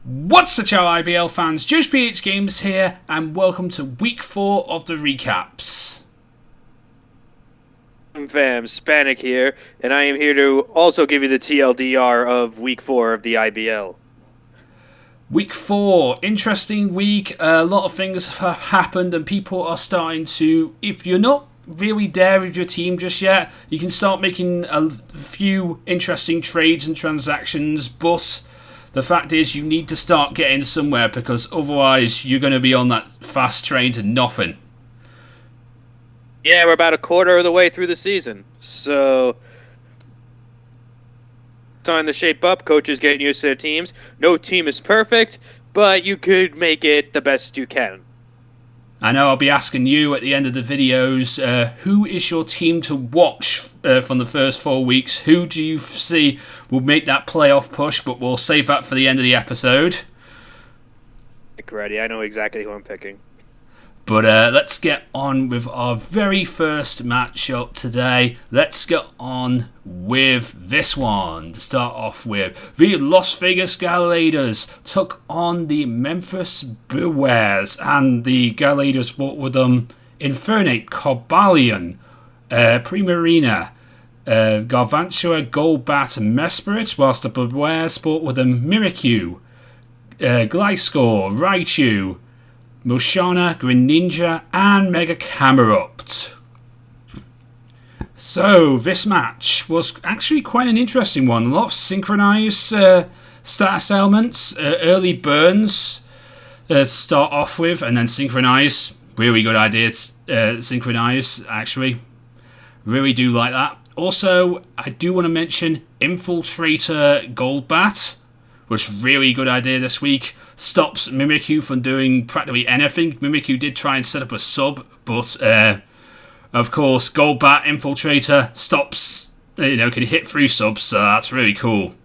What's up, IBL fans? JosephGames here, and welcome to week 4 of the recaps. Fam, Spanik here, and I am here to also give you the TLDR of week 4 of the IBL. Week 4, interesting week. A lot of things have happened, and people are starting to, if you're not really there with your team just yet, you can start making a few interesting trades and transactions, but the fact is you need to start getting somewhere, because otherwise you're going to be on that fast train to nothing. Yeah, we're about a quarter of the way through the season, so time to shape up. Coaches getting used to their teams. No team is perfect, but you could make it the best you can. I know I'll be asking you at the end of the videos, who is your team to watch from the first 4 weeks? Who do you see will make that playoff push? But we'll save that for the end of the episode. Get ready, I know exactly who I'm picking. But let's get on with our very first matchup today. Let's get on with this one. To start off with, the Las Vegas Gladiators took on the Memphis Bewares, and the Gladiators brought with them Infernate, Cobalion, Primarina, Gargantua, Golbat, and Mesperit, whilst the Bewares brought with them Mimikyu, Gliscor, Raichu, Moshana, Greninja, and Mega Camerupt. So, this match was actually quite an interesting one. A lot of synchronized status elements, early burns to start off with, and then synchronize. Really good idea to synchronize, actually. Really do like that. Also, I do want to mention Infiltrator Golbat, which really good idea this week. Stops Mimikyu from doing practically anything. Mimikyu did try and set up a sub, but of course, Golbat Infiltrator stops, can hit through subs, so that's really cool.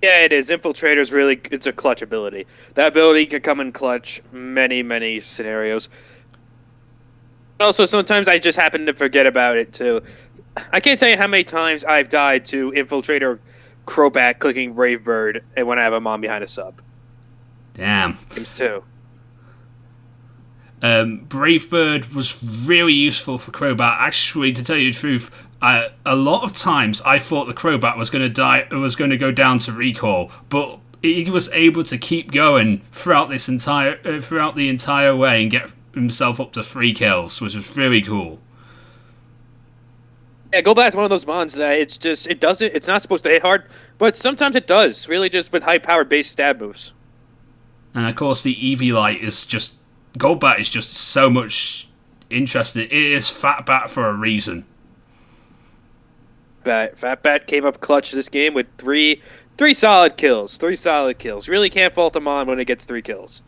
Yeah, it is. Infiltrator's really, it's a clutch ability. That ability can come in clutch many scenarios. Also, sometimes I just happen to forget about it, too. I can't tell you how many times I've died to Infiltrator Crobat clicking Brave Bird, and when I have a mom behind a sub. Damn. Games too. Brave Bird was really useful for Crobat. Actually, to tell you the truth, a lot of times I thought the Crobat was going to die. It was going to go down to recall, but he was able to keep going throughout the entire way and get himself up to 3 kills, which was really cool. Yeah, Golbat's one of those mons that it's not supposed to hit hard, but sometimes it does, really just with high-powered base stab moves. And of course, the Eevee Light is just... Golbat is just so much interesting. It is Fat Bat for a reason. Fat Bat came up clutch this game with three solid kills. 3 solid kills. Really can't fault him on when it gets 3 kills.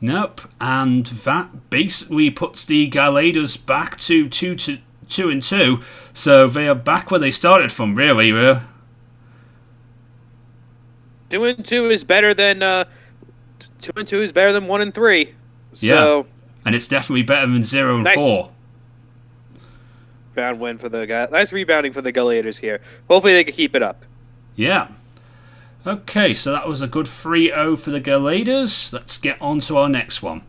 Nope, and that basically puts the Gladiators back to 2-2, so they are back where they started from, really. 2-2 is better than 2-2 is better than 1-3. So yeah, and it's definitely better than 0-4. Nice rebound win for the guy. Nice rebounding for the Gladiators here. Hopefully they can keep it up. Yeah. Okay, so that was a good 3-0 for the Gladiators. Let's get on to our next one.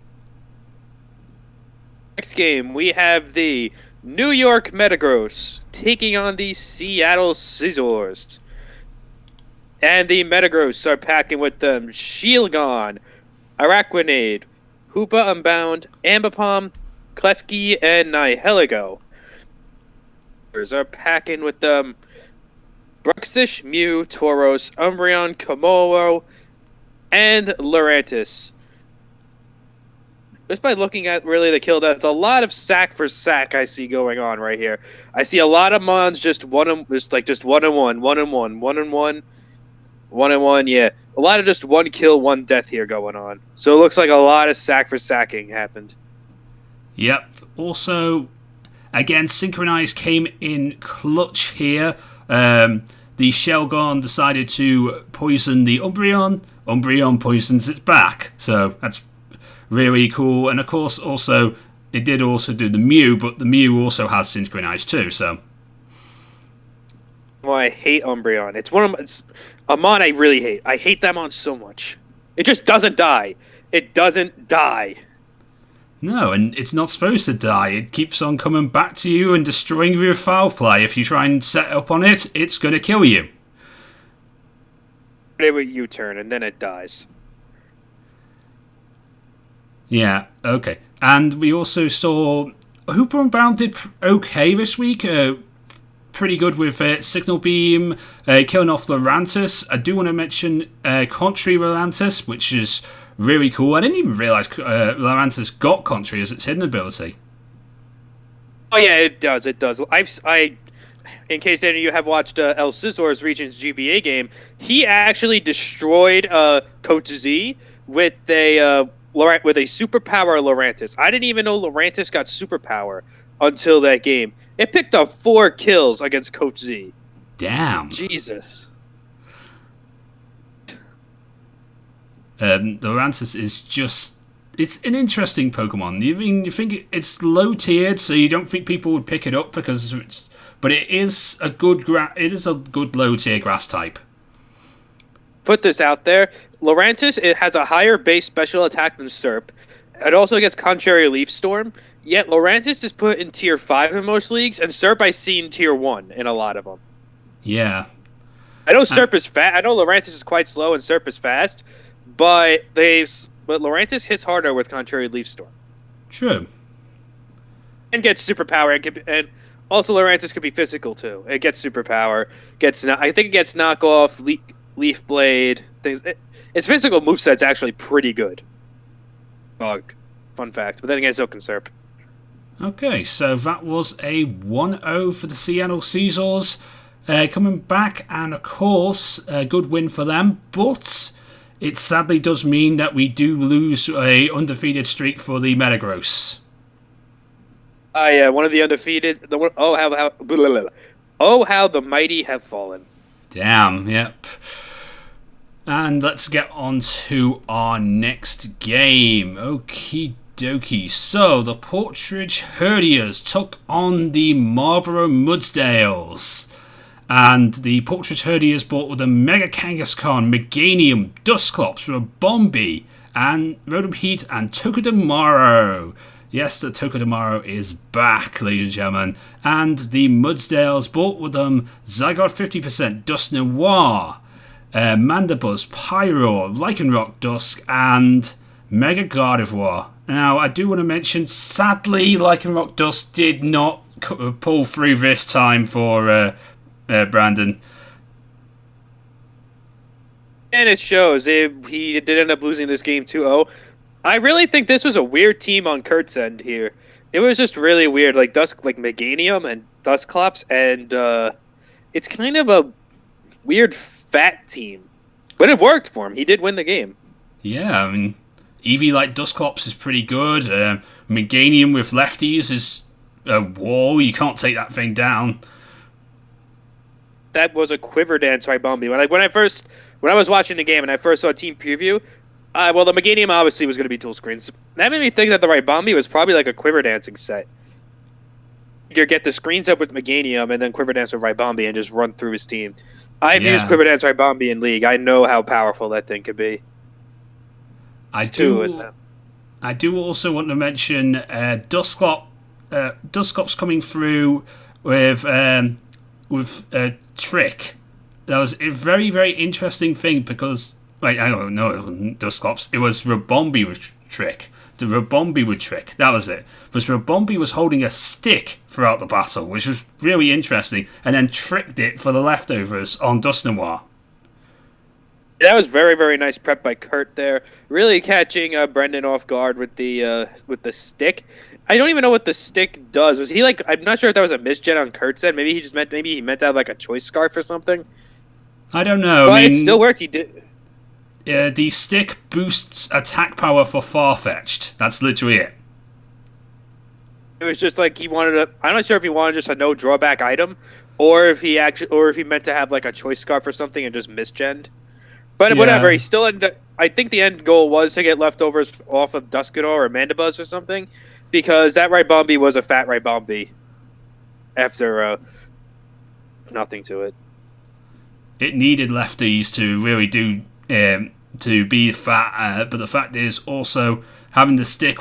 Next game, we have the New York Metagross taking on the Seattle Scizors. And the Metagross are packing with them Shieldgon, Araquanid, Hoopa Unbound, Ambipom, Klefki, and Nihilego. Are packing with them Bruxish, Mew, Tauros, Umbreon, Komodo, and Lurantis. Just by looking at really the kill death, it's a lot of sack for sack I see going on right here. I see a lot of mons just 1-1, 1-1, 1-1, yeah. A lot of just 1 kill, 1 death here going on. So it looks like a lot of sack for sacking happened. Yep. Also, again, Synchronized came in clutch here. The Shelgon decided to poison the Umbreon. Umbreon poisons its back. So that's really cool. And of course, also, it did also do the Mew, but the Mew also has Synchronized too, so Well, I hate Umbreon. It's one of it's a mon I really hate. I hate that mon so much. It just doesn't die. It doesn't die. No, and it's not supposed to die. It keeps on coming back to you and destroying you with foul play. If you try and set up on it, it's going to kill you. It would U-turn, and then it dies. Yeah, okay. And we also saw Hooper and Brown did okay this week. Pretty good with Signal Beam, killing off Lurantis. I do want to mention Contrary Lurantis, which is really cool. I didn't even realise Lurantis got Contrary as its hidden ability. Oh yeah, it does. It does. In case any of you have watched El Scissor's Regions GBA game, he actually destroyed Coach Z with a superpower Lurantis. I didn't even know Lurantis got superpower until that game. It picked up 4 kills against Coach Z. Damn. Jesus. Lurantis is just... It's an interesting Pokemon. You think it's low tiered, so you don't think people would pick it up because it's... But it is a good low tier grass type. Put this out there. Lurantis, it has a higher base special attack than Serp. It also gets Contrary Leaf Storm. Yet Lurantis is put in tier 5 in most leagues, and Serp I see in tier 1 in a lot of them. Yeah. I know Serp is fast. I know Lurantis is quite slow and Serp is fast, but Lurantis hits harder with Contrary Leaf Storm. True. And gets superpower, and also Lurantis could be physical too. It gets superpower. I think it gets knockoff, leaf blade things. Its physical moveset's actually pretty good. Bug. Fun fact. But then again, so can Serp. Okay, so that was a 1-0 for the Seattle Caesars. Coming back, and of course, a good win for them. But it sadly does mean that we do lose a undefeated streak for the Metagross. Yeah, one of the undefeated. How the mighty have fallen. Damn, yep. And let's get on to our next game. Okie dokie. So, the Portridge Herdiers took on the Marlboro Mudsdales. And the Portridge Herdiers bought with a Mega Kangaskhan, Meganium, Dusclops, Rabombi, and Rotom Heat and Tokidamaro. Yes, the Tokidamaro is back, ladies and gentlemen. And the Mudsdales bought with them Zygarde 50%, Dust Noir, Mandibuzz, Pyro, Lycanroc Dusk, and Mega Gardevoir. Now, I do want to mention, sadly, Lycanroc Dusk did not pull through this time for Brandon. And it shows. He did end up losing this game 2-0. I really think this was a weird team on Kurt's end here. It was just really weird, like Meganium and Dusclops, and it's kind of a weird fat team. But it worked for him. He did win the game. Yeah, I mean, Eevee like Dusclops is pretty good. Meganium with lefties is a wall. You can't take that thing down. That was a quiver dance Ribombi. When I was watching the game and I first saw team preview, the Meganium obviously was going to be dual screens. That made me think that the Ribombi was probably like a quiver dancing set. You get the screens up with Meganium and then quiver dance with Ribombi and just run through his team. I've used quiver dance Ribombi in League. I know how powerful that thing could be. I do also want to mention Dusclops coming through with Trick. That was a very, very interesting thing because... Wait, I don't know, it wasn't Dusclops. It was Rabombi with Trick. The Rabombi with Trick, that was it. Because Rabombi was holding a stick throughout the battle, which was really interesting, and then tricked it for the leftovers on Dust Noir. That was very, very nice prep by Kurt there. Really catching Brendan off guard with the stick. I don't even know what the stick does. Was he like? I'm not sure if that was a misgen on Kurt's end. Maybe he meant to have like a choice scarf or something. I don't know. But it still worked. He did. The stick boosts attack power for Farfetch'd. That's literally it. It was just like he wanted to. I'm not sure if he wanted just a no drawback item, or if he meant to have like a choice scarf or something and just misgened. But whatever, he still ended. I think the end goal was to get leftovers off of Duskador or Mandibuzz or something, because that Ribombi was a fat Ribombi. After nothing to it. it needed lefties to really do to be fat, but the fact is also having the stick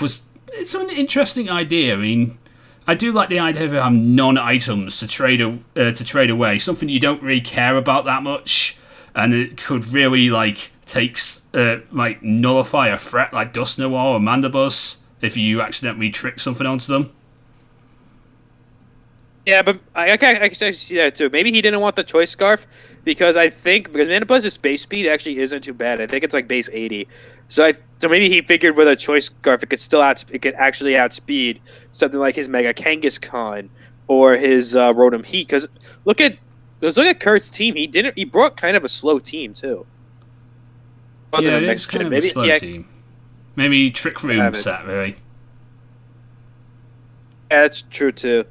it's an interesting idea. I mean, I do like the idea of having non-items to trade away, something you don't really care about that much, and it could really nullify a threat like Dust Noir or Mandibus if you accidentally trick something onto them. Yeah, but I can actually see that too. Maybe he didn't want the choice scarf because Mandibus' base speed actually isn't too bad. I think it's like base 80. So maybe he figured with a choice scarf it could actually outspeed something like his Mega Kangaskhan or his Rotom Heat. Because look at Kurt's team. He brought kind of a slow team too. Yeah, it is kind of a slow team. Maybe Trick Room set really. Yeah, that's true too.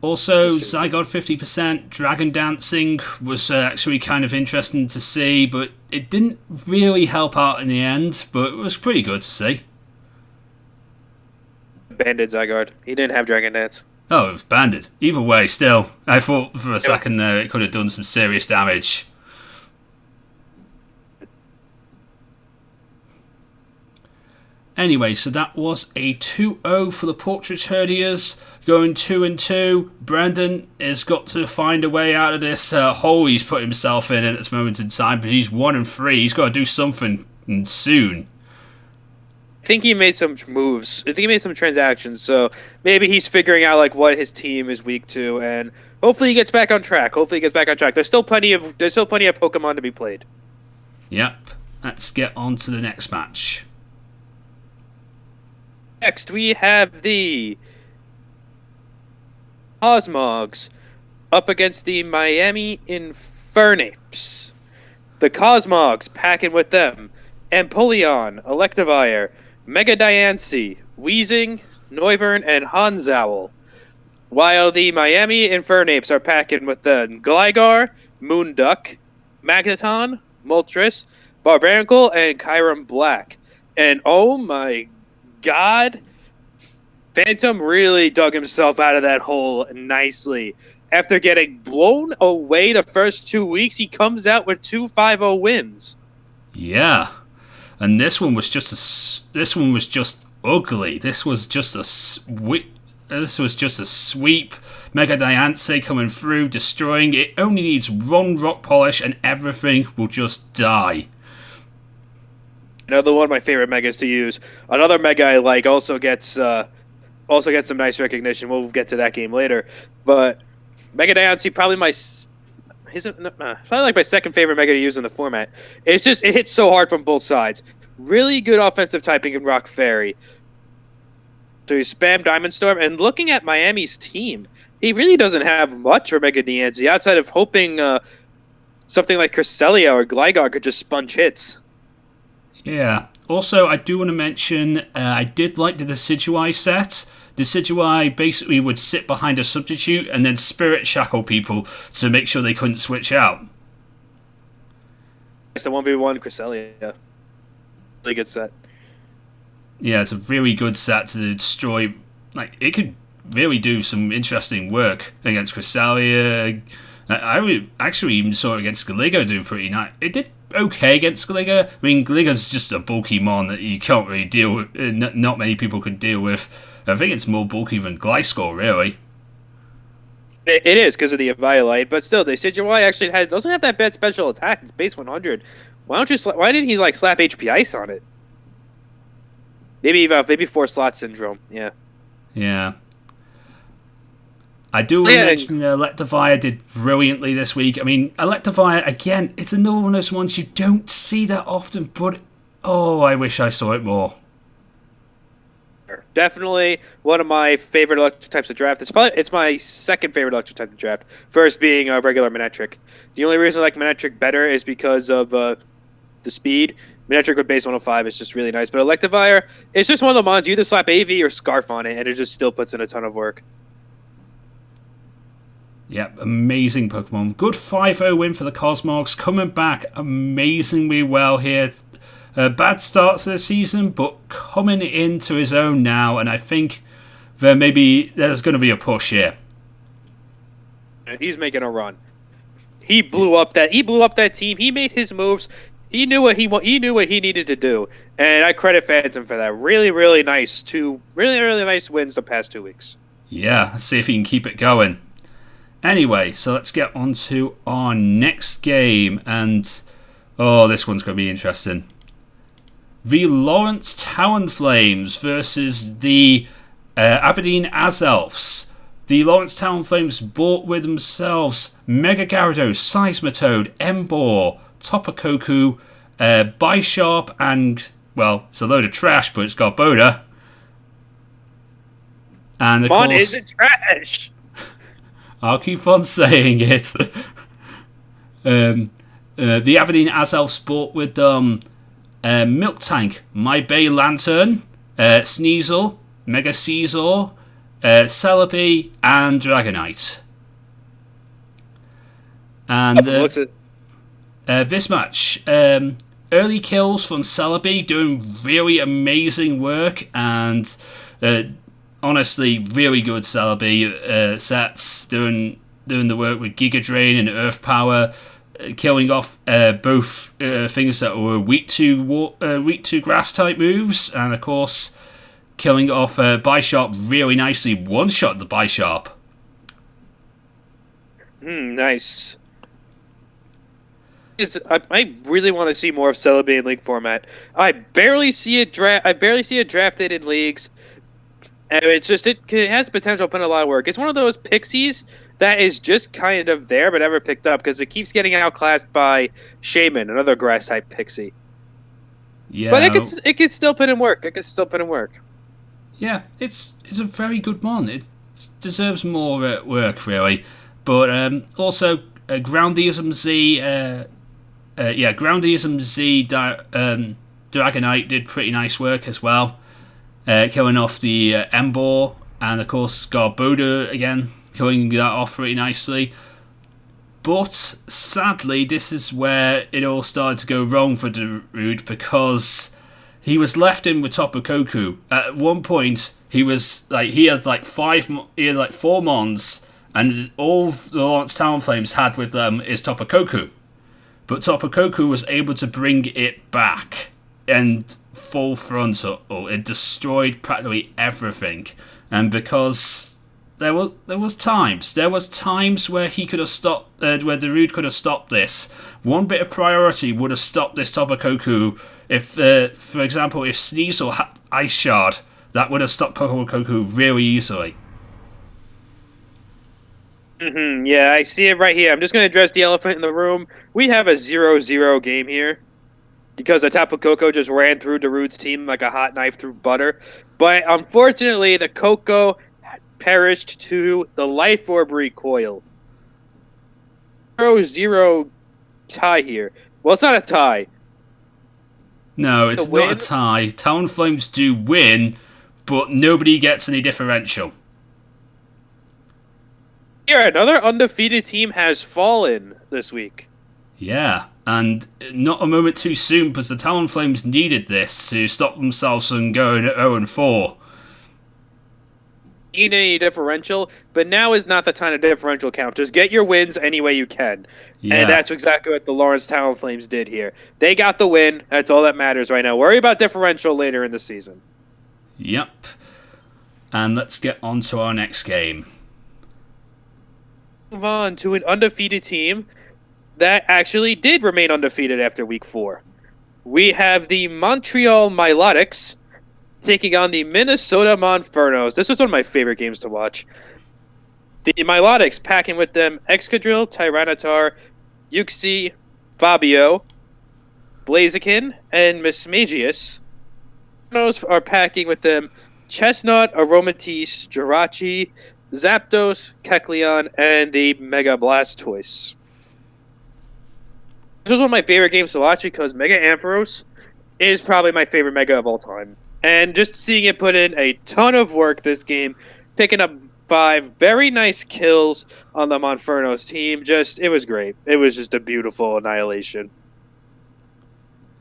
Also, Zygarde 50%, Dragon Dancing was actually kind of interesting to see, but it didn't really help out in the end, but it was pretty good to see. Banded Zygarde. He didn't have Dragon Dance. Oh, it was banded. Either way, still. I thought for a second there it could have done some serious damage. Anyway, so that was a 2-0 for the Portrait Herdiers, going 2-2. Brandon has got to find a way out of this hole he's put himself in at this moment in time, but he's 1-3. He's got to do something soon. I think he made some moves. I think he made some transactions, so maybe he's figuring out what his team is weak to, and hopefully he gets back on track. There's still plenty of Pokemon to be played. Yep. Let's get on to the next match. Next, we have the Cosmogs up against the Miami Infernapes. The Cosmogs packing with them Empoleon, Electivire, Mega Diancie, Weezing, Noivern, and Hanzowl. While the Miami Infernapes are packing with them Gligar, Moonduck, Magneton, Moltres, Barbaracle, and Kyurem Black. And oh my God, Phantom really dug himself out of that hole nicely. After getting blown away the first 2 weeks, he comes out with 2 5-0 wins. Yeah, and this one was just ugly. This was just a sweep. Mega Diancie coming through, destroying it. Only needs one rock polish, and everything will just die. Another one of my favorite megas to use. Another mega I like also gets some nice recognition. We'll get to that game later. But Mega Diancie probably my second favorite mega to use in the format. It hits so hard from both sides. Really good offensive typing in Rock Fairy. So you spam Diamond Storm, and looking at Miami's team, he really doesn't have much for Mega Diancie outside of hoping something like Cresselia or Gligar could just sponge hits. Yeah. Also, I do want to mention, I did like the Decidueye set. Decidueye basically would sit behind a substitute and then Spirit Shackle people to make sure they couldn't switch out. It's the 1v1 Cresselia. Really good set. Yeah, it's a really good set to destroy. It could really do some interesting work against Cresselia. I actually even saw it against Galiga do pretty nice. It did okay against Galiga. I mean, Galiga's just a bulky mon that you can't really deal with. Not many people can deal with. I think it's more bulky than Gliscor, really. It is because of the Eviolite, but still, the Decidueye actually doesn't have that bad special attack. It's base 100. Why didn't he slap HP Ice on it? Maybe 4 slot syndrome. Yeah. Yeah. I do want to mention Electivire did brilliantly this week. I mean, Electivire, again, it's another one of those ones you don't see that often, but I wish I saw it more. Definitely one of my favorite electric types of draft. It's my second favorite electric type of draft. First being regular Manectric. The only reason I like Manectric better is because of the speed. Manectric with base 105 is just really nice. But Electivire, it's just one of the mons. You either slap AV or Scarf on it, and it just still puts in a ton of work. Yep, amazing Pokemon. Good 5-0 win for the Cosmogs. Coming back amazingly well here. Bad start to the season, but coming into his own now, and I think there's going to be a push here. He's making a run. He blew up that team. He made his moves. He knew what he knew what he needed to do, and I credit Phantom for that. Really, really nice. Really nice wins the past 2 weeks. Yeah, let's see if he can keep it going. Anyway, so let's get on to our next game, and this one's going to be interesting. The Lawrence Talonflames versus the Aberdeen Azelfs. The Lawrence Talonflames brought with themselves Mega Gyarados, Seismitoad, Emboar, Topakoku, Bisharp, and, well, it's a load of trash, but it's got Boda. And of course, isn't trash. I'll keep on saying it. The Aberdeen Azelfs brought with them Milk Tank, My Bay Lantern, Sneasel, Mega Caesar, Celebi, and Dragonite. And this match, early kills from Celebi, doing really amazing work, and honestly, really good Celebi sets, doing the work with Giga Drain and Earth Power, killing off both things that were weak to grass type moves, and of course, killing off Bisharp really nicely. One-shot the Bisharp. Nice. I really want to see more of Celebi in league format. I barely see it drafted in leagues, and it's just it has potential to put in a lot of work. It's one of those pixies that is just kind of there but never picked up because it keeps getting outclassed by Shaman, another grass type pixie. Yeah, but it could still put in work. Yeah, it's a very good one. It deserves more work, really. But also, Groundeism Z, Groundeism Z Dragonite did pretty nice work as well, killing off the Emboar, and of course Garboda again, killing that off pretty nicely. But sadly, this is where it all started to go wrong for Darude, because he was left in with Topakoku. At one point, he had 4 Mons, and all the Lawrence Talonflames had with them is Topakoku. But Topakoku was able to bring it back and full frontal. It destroyed practically everything, and because there was times where he could have stopped, where Darude could have stopped this. One bit of priority would have stopped this Topakoku. If, for example, if Sneasel had Ice Shard, that would have stopped Topakoku really easily. Yeah, I see it right here. I'm just going to address the elephant in the room. We have a 0-0 game here because the Topakoku just ran through Darude's team like a hot knife through butter. But unfortunately, the Coco perished to the Life Orb recoil. 0-0 tie here. Well, it's not a tie. No, it's not a tie. Talonflames do win, but nobody gets any differential. Here, another undefeated team has fallen this week. Yeah, and not a moment too soon, because the Talonflames needed this to stop themselves from going 0-4. Need any differential, but now is not the time to differential count. Just get your wins any way you can. Yeah. And that's exactly what the Lawrence Talonflames did here. They got the win. That's all that matters right now. Worry about differential later in the season. Yep. And let's get on to our next game. Move on to an undefeated team that actually did remain undefeated after week 4. We have the Montreal Milotics taking on the Minnesota Monfernos. This was one of my favorite games to watch. The Milotics packing with them Excadrill, Tyranitar, Uxie, Fabio, Blaziken, and Mismagius. Monfernos are packing with them Chestnut, Aromatisse, Jirachi, Zapdos, Kecleon, and the Mega Blastoise. This was one of my favorite games to watch because Mega Ampharos is probably my favorite Mega of all time. And just seeing it put in a ton of work this game, picking up 5 very nice kills on the Monfernos team, it was great. It was just a beautiful annihilation.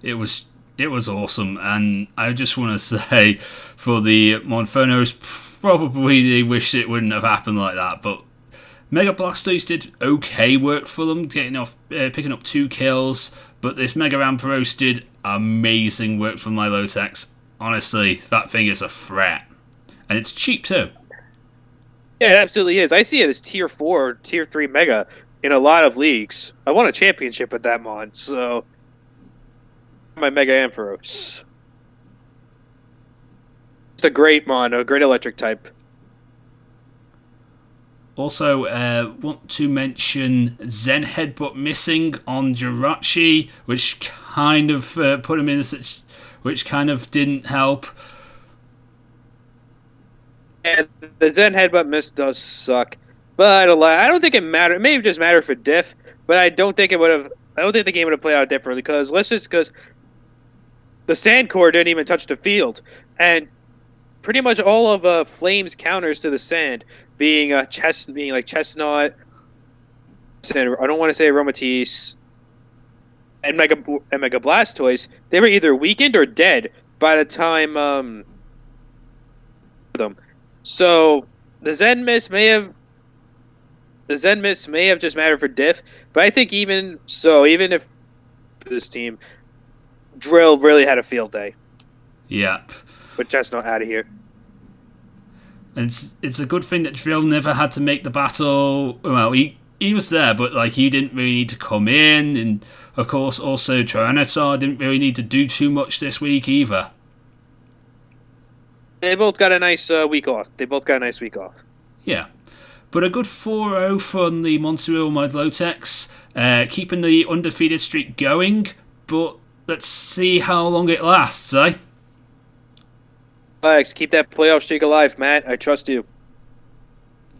It was awesome, and I just want to say, for the Monfernos, probably they wish it wouldn't have happened like that, but Mega Blastoise did okay work for them, picking up 2 kills, but this Mega Ampharos did amazing work for Milotex. Honestly, that thing is a threat. And it's cheap too. Yeah, it absolutely is. I see it as tier 4, tier 3 Mega in a lot of leagues. I won a championship with that mon, so my Mega Ampharos. It's a great mon, a great electric type. Also, want to mention Zen Headbutt missing on Jirachi, which kind of put him in which kind of didn't help. And the Zen Headbutt miss does suck, but I don't think it mattered. It may have just mattered for diff, but I don't think it would have. I don't think the game would have played out differently because the Sand Core didn't even touch the field, and pretty much all of Flame's counters to the Sand being like Chestnut, and I don't want to say Aromatisse, and Mega Blastoise, they were either weakened or dead by the time them. So the Zen Miss may have just mattered for diff, but I think even if this team, Drill really had a field day. Yep. With Chestnut out of here. And it's a good thing that Drill never had to make the battle. Well, he was there, but like he didn't really need to come in. And of course, also Tyranitar didn't really need to do too much this week either. They both got a nice week off. Yeah. But a good 4-0 from the Montreal Milotex, keeping the undefeated streak going. But let's see how long it lasts, eh? Alex, keep that playoff streak alive, Matt. I trust you.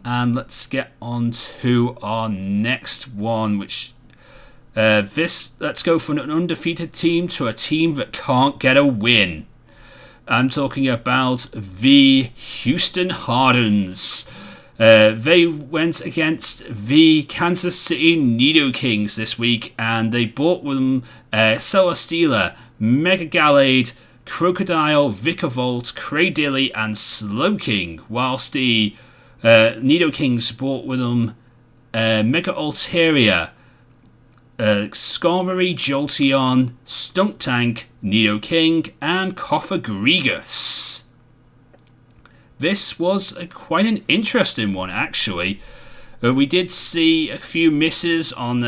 And let's get on to our next one, which let's go from an undefeated team to a team that can't get a win. I'm talking about the Houston Hardens. They went against the Kansas City Nidokings this week, and they brought with them Celesteela, Mega Gallade, Crocodile, Vikavolt, Cradilly, and Slowking, whilst the Nidokings brought with them Mega Altaria, Skarmory, Jolteon, Stuntank, Nidoking, and Cofagrigus. This was quite an interesting one, actually. We did see a few misses on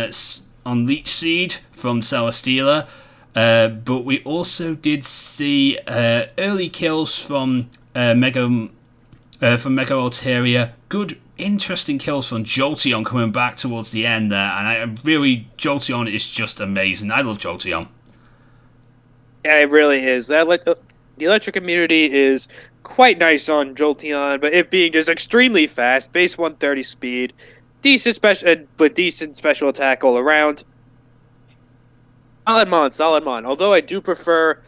Leech Seed from Celesteela, but we also did see early kills from Mega Altaria. Good, interesting kills from Jolteon coming back towards the end there, and Jolteon is just amazing. I love Jolteon. Yeah, it really is. The electric immunity is quite nice on Jolteon, but it being just extremely fast, base 130 speed, decent special attack all around. Solid mon. Although I do prefer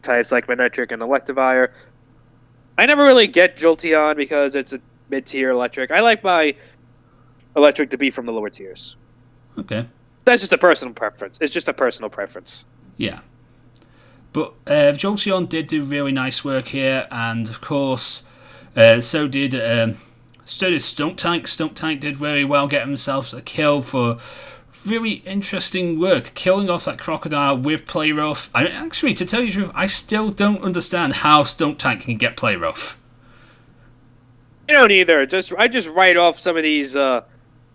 types like Manectric and Electivire, I never really get Jolteon because it's a mid-tier electric. I like my electric to be from the lower tiers. Okay. That's just a personal preference. It's just a personal preference. Yeah. But Jolteon did do really nice work here, and of course, so did Stuntank. Stuntank did very well, getting himself a kill for really interesting work, killing off that Crocodile with Play Rough. Actually, to tell you the truth, I still don't understand how Stuntank can get Play Rough. I don't either. I just write off some of these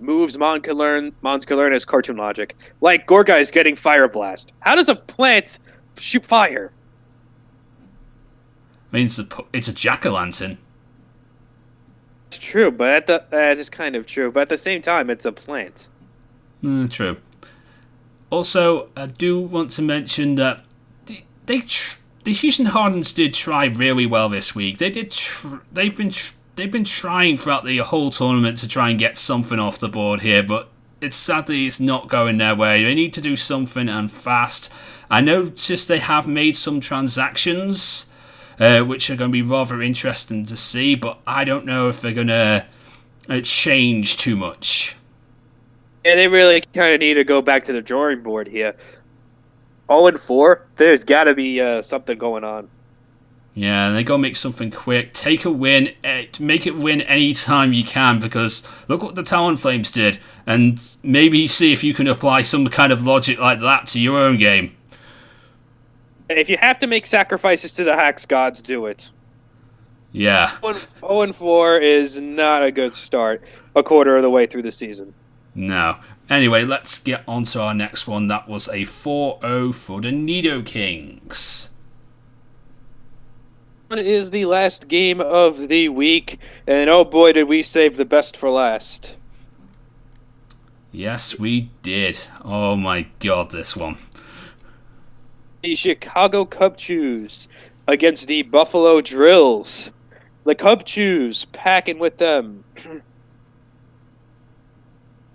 moves Mons can learn as cartoon logic. Like Gorgai's getting Fire Blast. How does a plant shoot fire? I mean, it's a jack-o'-lantern. It's true, but it's kind of true. But at the same time, it's a plant. True. Also, I do want to mention that the Houston Hardens did try really well this week. They've been trying throughout the whole tournament to try and get something off the board here, but sadly it's not going their way. They need to do something, and fast. I noticed they have made some transactions, which are going to be rather interesting to see, but I don't know if they're going to change too much. Yeah, they really kind of need to go back to the drawing board here. 0-4, there's got to be something going on. Yeah, they gotta make something quick. Take a win. Make it win anytime you can, because look what the Talonflames did, and maybe see if you can apply some kind of logic like that to your own game. If you have to make sacrifices to the Hax gods, do it. Yeah. 0-4 is not a good start a quarter of the way through the season. No. Anyway, let's get on to our next one. That was a 4-0 for the Nidokings. It is the last game of the week, and oh boy, did we save the best for last. Yes, we did. Oh my god, this one. The Chicago Cub-Chews against the Buffalo Drills. The Cub-Chews packing with them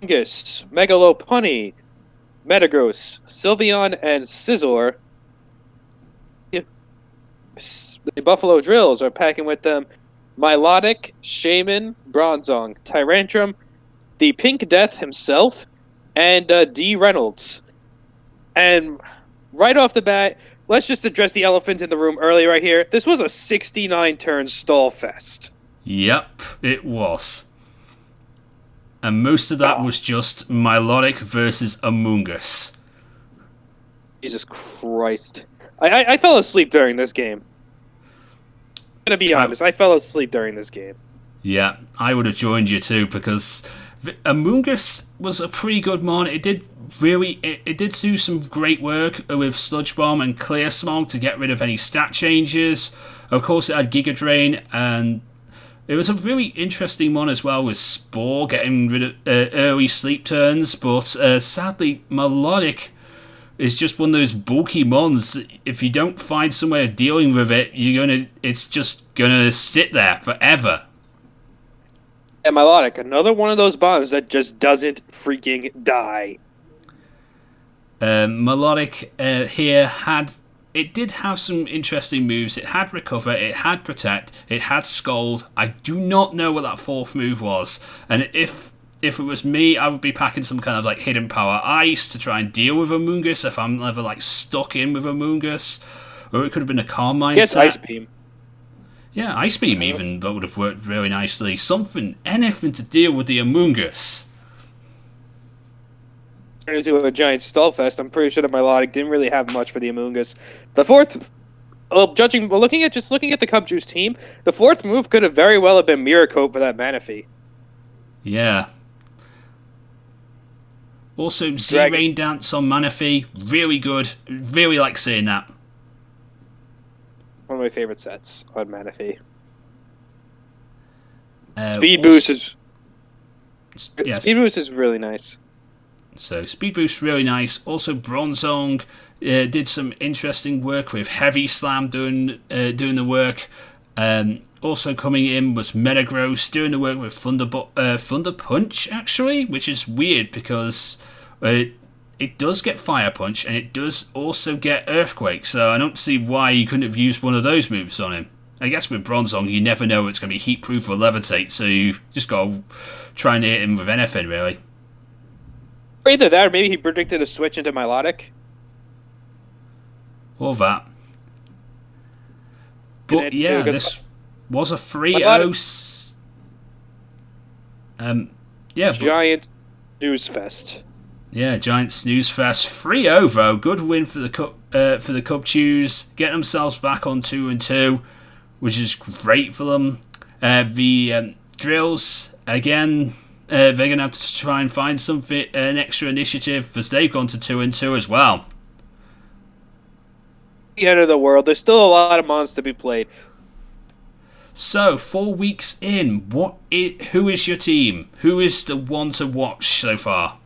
Angus, Megalopunny, Metagross, Sylveon, and Scizor. The Buffalo Drills are packing with them Milotic, Shaman, Bronzong, Tyrantrum, the Pink Death himself, and D. Reynolds. And right off the bat, let's just address the elephant in the room early right here. This was a 69-turn stall fest. Yep, it was. And most of that was just Milotic versus Amoonguss. Jesus Christ. I fell asleep during this game. I'm going to be honest, I fell asleep during this game. Yeah, I would have joined you too, because Amoonguss was a pretty good mon. It did do some great work with Sludge Bomb and Clear Smog to get rid of any stat changes. Of course, it had Giga Drain, and it was a really interesting one as well with Spore getting rid of early sleep turns. But sadly, Milotic is just one of those bulky mons. If you don't find some way of dealing with it, it's just gonna sit there forever. And Milotic, another one of those bombs that just doesn't freaking die. Milotic did have some interesting moves. It had Recover, it had Protect, it had Scold. I do not know what that fourth move was. And if it was me, I would be packing some kind of like Hidden Power Ice to try and deal with Amoonguss if I'm ever like stuck in with Amoonguss. Or it could have been a Calm Mindset. Yes, Ice Beam. Yeah, Ice Beam even, that would have worked really nicely. Anything to deal with the Amoonguss. Turned into a giant stallfest. I'm pretty sure that Milotic didn't really have much for the Amoonguss. The fourth, looking at the Cub-Juice team, the fourth move could have very well have been Mirror Coat for that Manaphy. Yeah. Also, Z-Rain Dance on Manaphy, really good. Really like seeing that. One of my favorite sets on Manaphy. Speed Boost is really nice. So Speed Boost really nice. Also Bronzong did some interesting work with Heavy Slam doing the work. Also coming in was Metagross doing the work with Thunder Punch actually, which is weird because it does get Fire Punch and it does also get Earthquake. So I don't see why you couldn't have used one of those moves on him. I guess with Bronzong you never know it's going to be Heat Proof or Levitate, so you just got to try and hit him with anything really. Either that, or maybe he predicted a switch into Milotic. Or that. But yeah, this was a 3-0. Giant snooze fest. Yeah, giant snooze fest. 3-0 though. Good win for the Cub-Chews. Getting themselves back on 2-2, which is great for them. The Drills again. They're going to have to try and find an extra initiative because they've gone to 2-2 as well. The end of the world. There's still a lot of mons to be played. So, 4 weeks in, who is your team? Who is the one to watch so far?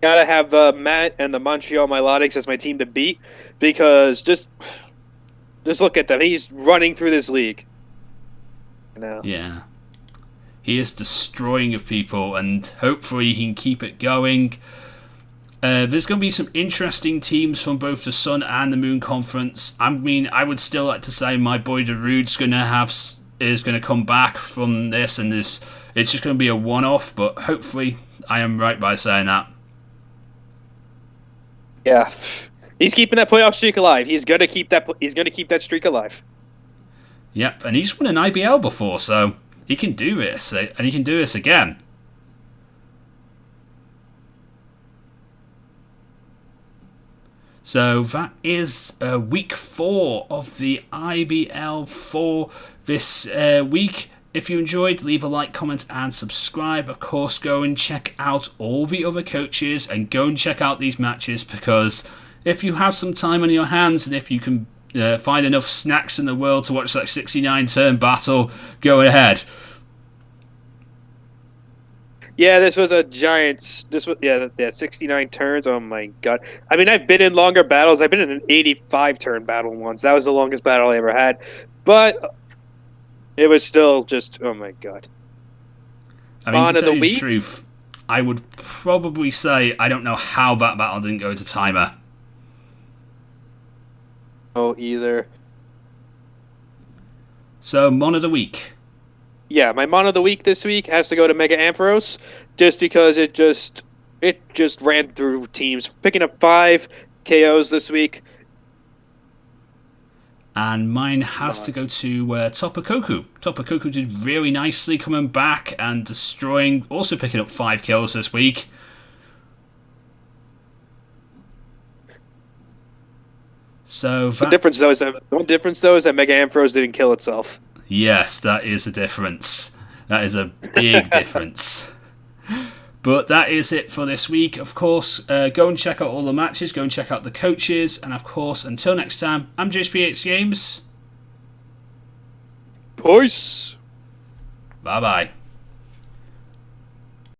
Gotta have Matt and the Montreal Milotics as my team to beat because just look at them. He's running through this league. Yeah. He is destroying of people, and hopefully he can keep it going. There's going to be some interesting teams from both the Sun and the Moon Conference. I mean, I would still like to say my boy Darude's is going to come back from this, and it's just going to be a one-off. But hopefully, I am right by saying that. Yeah, He's keeping that playoff streak alive. He's gonna keep that streak alive. Yep, and he's won an IBL before, so he can do this, and he can do this again. So that is week 4 of the IBL for this week. If you enjoyed, leave a like, comment, and subscribe. Of course, go and check out all the other coaches and go and check out these matches, because if you have some time on your hands and if you can find enough snacks in the world to watch that 69-turn battle, go ahead. Yeah, this was a giant. 69 turns. Oh my god! I mean, I've been in longer battles. I've been in an 85-turn battle once. That was the longest battle I ever had, but it was still just, oh my god. I mean, to tell you the truth, I would probably say I don't know how that battle didn't go to timer. Oh, either. So, Mon of the Week. Yeah, my Mon of the Week this week has to go to Mega Ampharos, just because it just ran through teams, picking up 5 KOs this week. And mine has to go to Topakoku. Topakoku did really nicely coming back and destroying, also picking up 5 kills this week. So the difference though is that Mega Ampharos didn't kill itself. Yes, that is a difference. That is a big difference. But that is it for this week. Of course, go and check out all the matches. Go and check out the coaches. And of course, until next time, I'm JosephGames. Peace. Bye-bye.